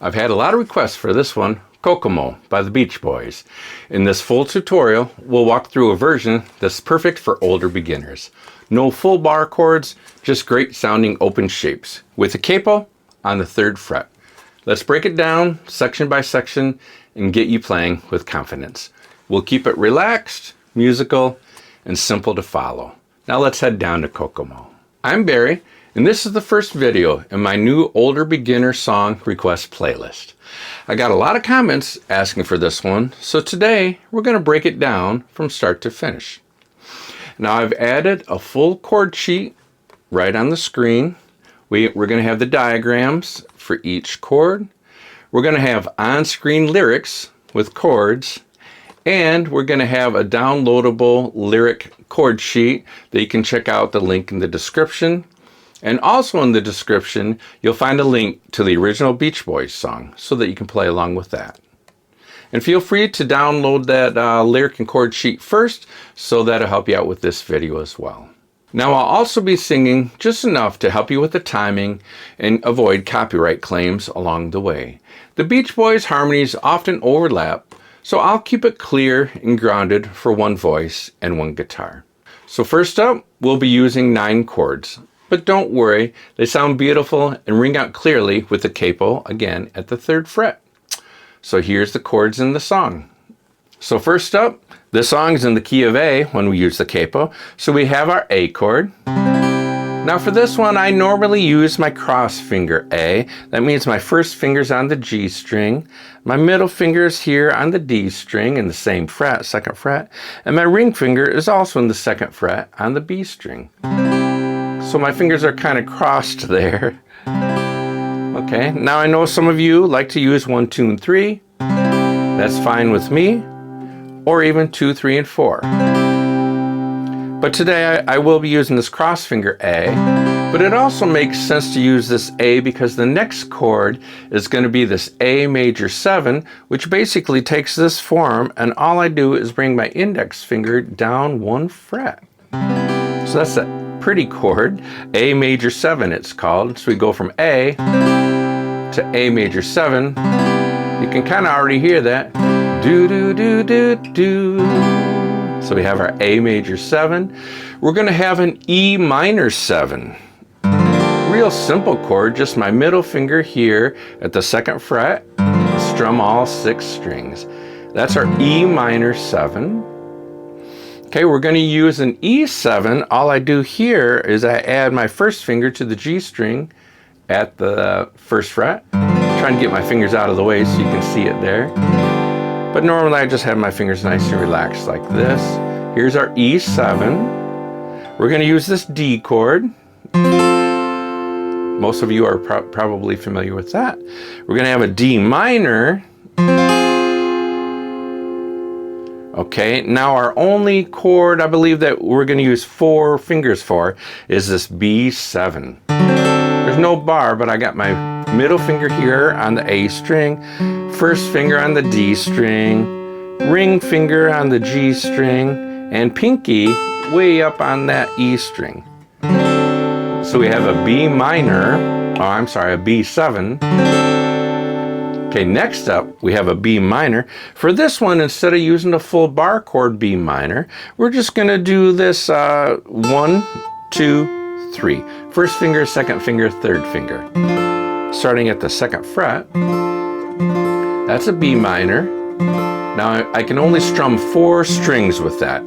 I've had a lot of requests for this one, Kokomo by the Beach Boys. In this full tutorial, we'll walk through a version that's perfect for older beginners. No full bar chords, just great sounding open shapes with a capo on the 3rd fret. Let's break it down section by section and get you playing with confidence. We'll keep it relaxed, musical, and simple to follow. Now let's head down to Kokomo. I'm Barry, and this is the first video in my new older beginner song request playlist. I got a lot of comments asking for this one, so today we're going to break it down from start to finish. Now I've added a full chord sheet right on the screen. We're going to have the diagrams for each chord. We're going to have on-screen lyrics with chords, and we're going to have a downloadable lyric chord sheet that you can check out, the link in the description. And also in the description, you'll find a link to the original Beach Boys song so that you can play along with that. And feel free to download that lyric and chord sheet first, so that'll help you out with this video as well. Now I'll also be singing just enough to help you with the timing and avoid copyright claims along the way. The Beach Boys harmonies often overlap, so I'll keep it clear and grounded for one voice and one guitar. So first up, we'll be using 9 chords. But don't worry, they sound beautiful and ring out clearly with the capo again at the 3rd fret. So here's the chords in the song. So first up, the song's in the key of A when we use the capo. So we have our A chord. Now for this one, I normally use my cross finger A. That means my first finger's on the G string. My middle finger is here on the D string in the same fret, 2nd fret. And my ring finger is also in the 2nd fret on the B string. So my fingers are kind of crossed there. Okay, now I know some of you like to use 1, 2, and 3. That's fine with me. Or even 2, 3, and 4. But today I will be using this cross finger A. But it also makes sense to use this A because the next chord is going to be this A major 7, which basically takes this form, and all I do is bring my index finger down 1 fret. So that's a pretty chord, A major 7 it's called. So we go from A to A major 7. You can kind of already hear that. Do do do do do. So we have our A major 7. We're going to have an E minor 7. Real simple chord, just my middle finger here at the 2nd fret. Strum all 6 strings. That's our E minor 7. Okay, we're going to use an E7. All I do here is I add my first finger to the G string at the 1st fret. I'm trying to get my fingers out of the way so you can see it there. But normally I just have my fingers nice and relaxed like this. Here's our E7. We're going to use this D chord. Most of you are probably familiar with that. We're going to have a D minor. Okay, now our only chord I believe that we're going to use 4 fingers for is this B7. There's no bar, but I got my middle finger here on the A string, first finger on the D string, ring finger on the G string, and pinky way up on that E string. So we have a B minor, a B7. Okay, next up we have a B minor. For this one, instead of using a full bar chord B minor, we're just going to do this 1, 2, 3. First finger, 2nd finger, 3rd finger. Starting at the 2nd fret, that's a B minor. Now I can only strum 4 strings with that.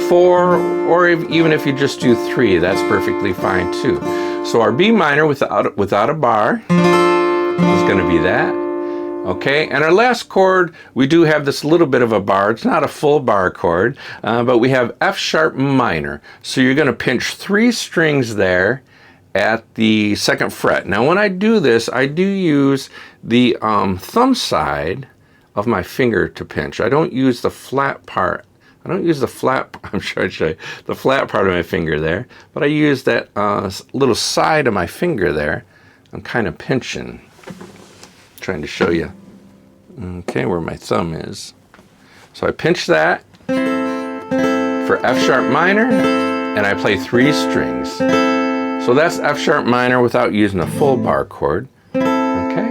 4, or even if you just do 3, that's perfectly fine too. So our B minor without a bar is going to be that. Okay, and our last chord, we do have this little bit of a bar. It's not a full bar chord, but we have F sharp minor. So you're going to pinch 3 strings there at the 2nd fret. Now when I do this, I do use the thumb side of my finger to pinch. I don't use the flat part. I don't use the flat, I'm sure I'd show you, the flat part of my finger there, but I use that little side of my finger there. I'm kind of pinching. Trying to show you, okay, where my thumb is. So I pinch that for F sharp minor, and I play 3 strings. So that's F sharp minor without using a full bar chord. Okay.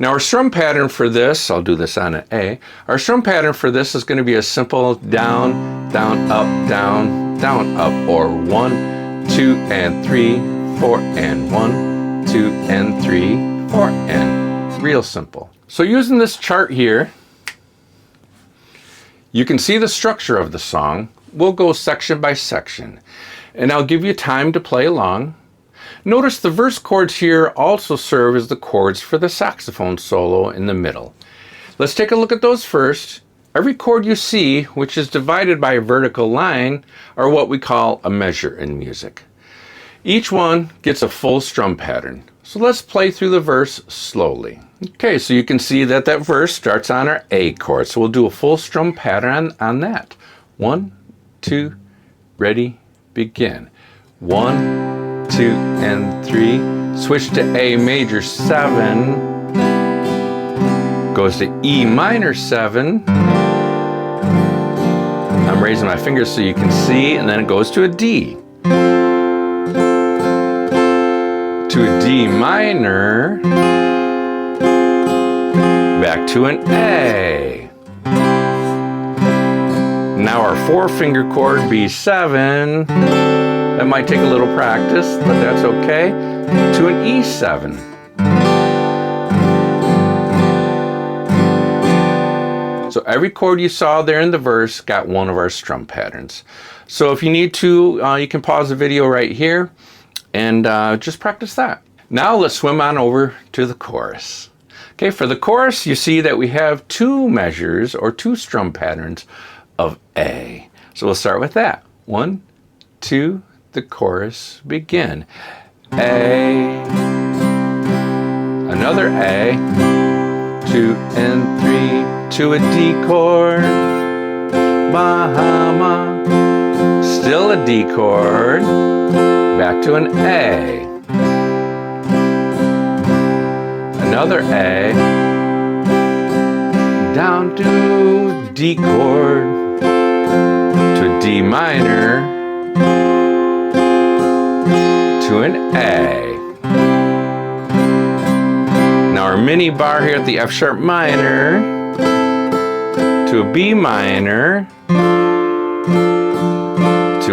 Now our strum pattern for this, I'll do this on an A. Our strum pattern for this is going to be a simple down, down, up, down, up, or 1, 2, and 3, 4, and 1, 2, and 3, 4, and real simple. So using this chart here, you can see the structure of the song. We'll go section by section, and I'll give you time to play along. Notice the verse chords here also serve as the chords for the saxophone solo in the middle. Let's take a look at those first. Every chord you see, which is divided by a vertical line, are what we call a measure in music. Each one gets a full strum pattern. So let's play through the verse slowly. Okay, so you can see that that verse starts on our A chord. So we'll do a full strum pattern on that. 1, 2, ready, begin. 1, 2, and 3. Switch to A major 7. Goes to E minor 7. I'm raising my fingers so you can see, and then it goes to a D. To a D minor. Back to an A. Now our 4-finger chord B7. That might take a little practice, but that's okay. To an E7. So every chord you saw there in the verse got one of our strum patterns. So if you need to, you can pause the video right here and just practice that. Now let's swim on over to the chorus. Okay, for the chorus, you see that we have 2 measures or 2 strum patterns of A. So we'll start with that. 1, 2, the chorus, begin. A, another A, 2 and 3, to a D chord, Bahama, still a D chord, back to an A, another A, down to D chord, to a D minor, to an A. Now our mini bar here at the F sharp minor, to a B minor, to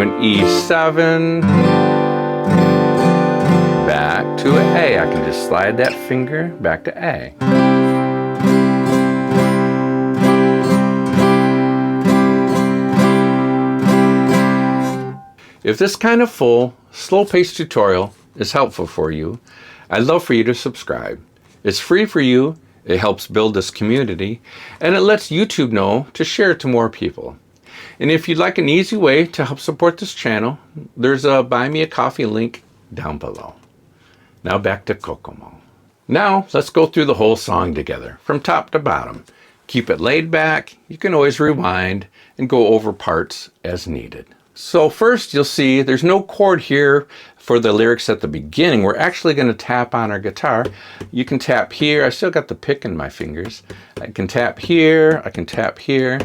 an E7, back to an A. I can just slide that finger back to A. If this kind of full, slow-paced tutorial is helpful for you, I'd love for you to subscribe. It's free for you, it helps build this community, and it lets YouTube know to share it to more people. And if you'd like an easy way to help support this channel, there's a Buy Me a Coffee link down below. Now back to Kokomo. Now let's go through the whole song together, from top to bottom. Keep it laid back, you can always rewind and go over parts as needed. So first you'll see there's no chord here for the lyrics at the beginning. We're actually going to tap on our guitar. You can tap here. I still got the pick in my fingers. I can tap here. I can tap here.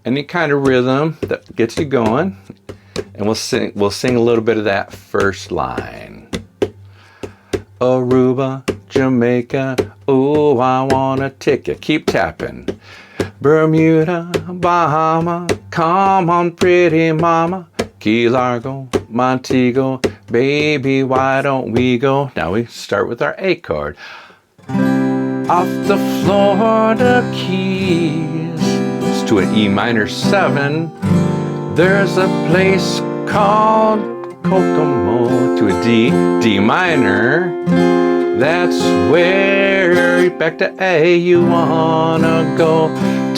Any kind of rhythm that gets you going. And we'll sing a little bit of that first line. Aruba, Jamaica, oh, I wanna take you. Keep tapping. Bermuda, Bahama, come on pretty mama. Key Largo, Montego, baby, why don't we go? Now we start with our A chord. Off the Florida Keys to an E minor 7. There's a place called Kokomo to a D minor. That's where back to A you wanna go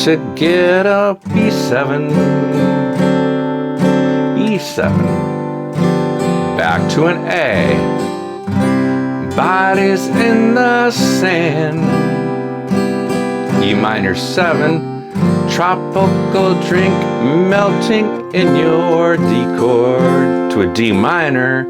to get a B7. E7. Back to an A. Bodies in the sand. E minor 7. Tropical drink melting in your D chord to a D minor.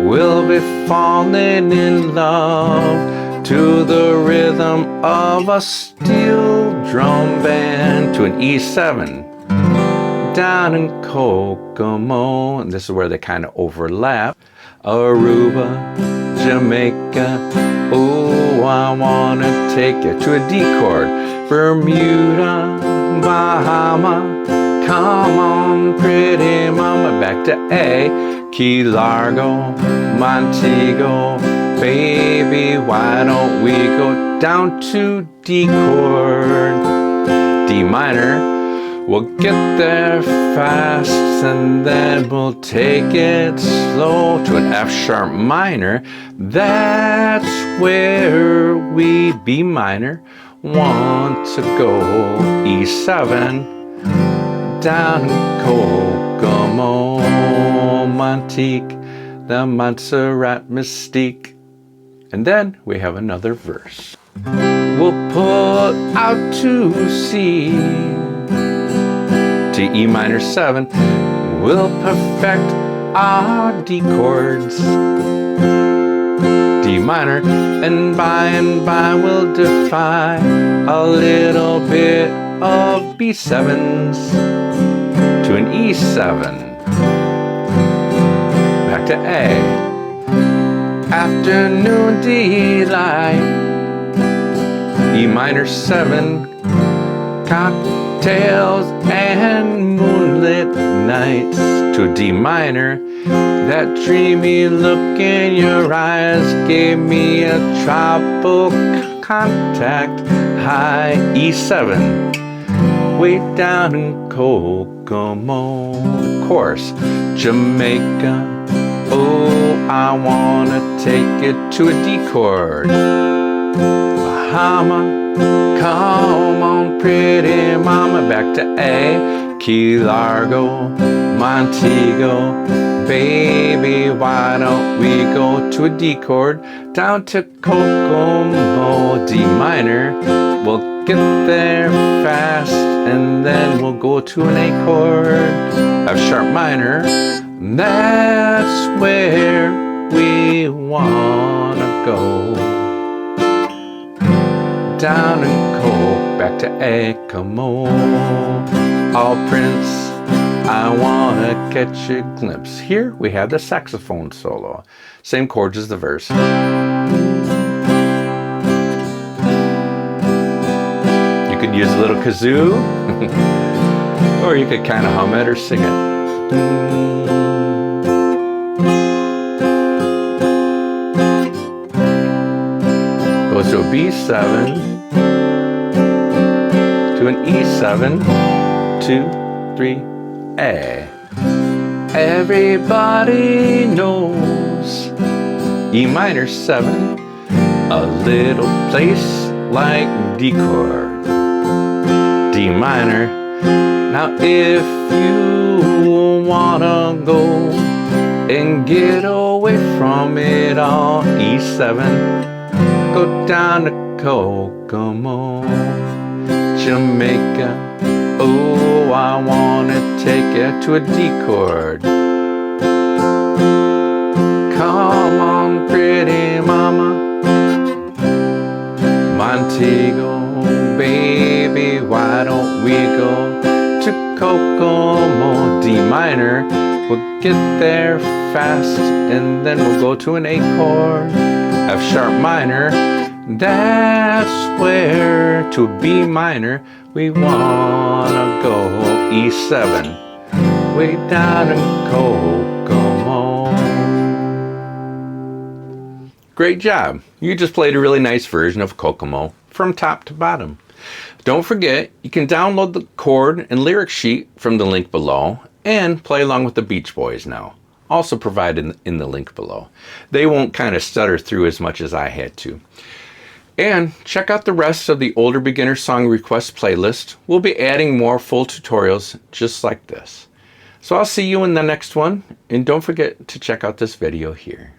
We'll be falling in love to the rhythm of a steel drum band to an E7. Down in Kokomo, and this is where they kind of overlap. Aruba, Jamaica, Jamaica. Oh, I wanna take you to a D chord. Bermuda, Bahama. Come on, pretty mama. Back to A. Key Largo, Montego. Baby, why don't we go down to D chord? D minor. We'll get there fast and then we'll take it slow to an F sharp minor. That's where we B minor want to go. E7 down Kokomo, Montique, the Montserrat Mystique. And then we have another verse. We'll put out to sea to E minor 7, we'll perfect our D chords. D minor, and by we'll defy a little bit of B7s to an E7. Back to A. Afternoon delight, E minor 7, cocktails and moonlit nights to a D minor. That dreamy look in your eyes gave me a tribal contact high. E7 way down in Kokomo. Of course, Jamaica. Oh, I wanna take it to a D chord. Bahama. Come on, pretty mama. Back to A. Key Largo, Montego. Baby, why don't we go to a D chord? Down to Kokomo, D minor. We'll get there fast and then we'll go to an A chord, F sharp minor. That's where we wanna go. Down in Coke, back to A, come on. All Prince, I wanna catch a glimpse. Here we have the saxophone solo. Same chords as the verse. You could use a little kazoo, or you could kind of hum it or sing it. Goes to a B7, to an E7, 2, 3, A. Everybody knows E minor 7, a little place like D chord, D minor. Now if you wanna go and get away from it all, E7, go down to Kokomo, Jamaica. Oh, I wanna take you to a D chord. Come on, pretty mama. Montego, baby, why don't we go to Kokomo, D minor. We'll get there fast and then we'll go to an A chord, F sharp minor. That's where to B minor we wanna go. E7 way down in Kokomo. Great job. You just played a really nice version of Kokomo from top to bottom. Don't forget, you can download the chord and lyric sheet from the link below and play along with the Beach Boys now. Also provided in the link below. They won't kind of stutter through as much as I had to. And check out the rest of the Older Beginner Song Request playlist. We'll be adding more full tutorials just like this. So I'll see you in the next one, and don't forget to check out this video here.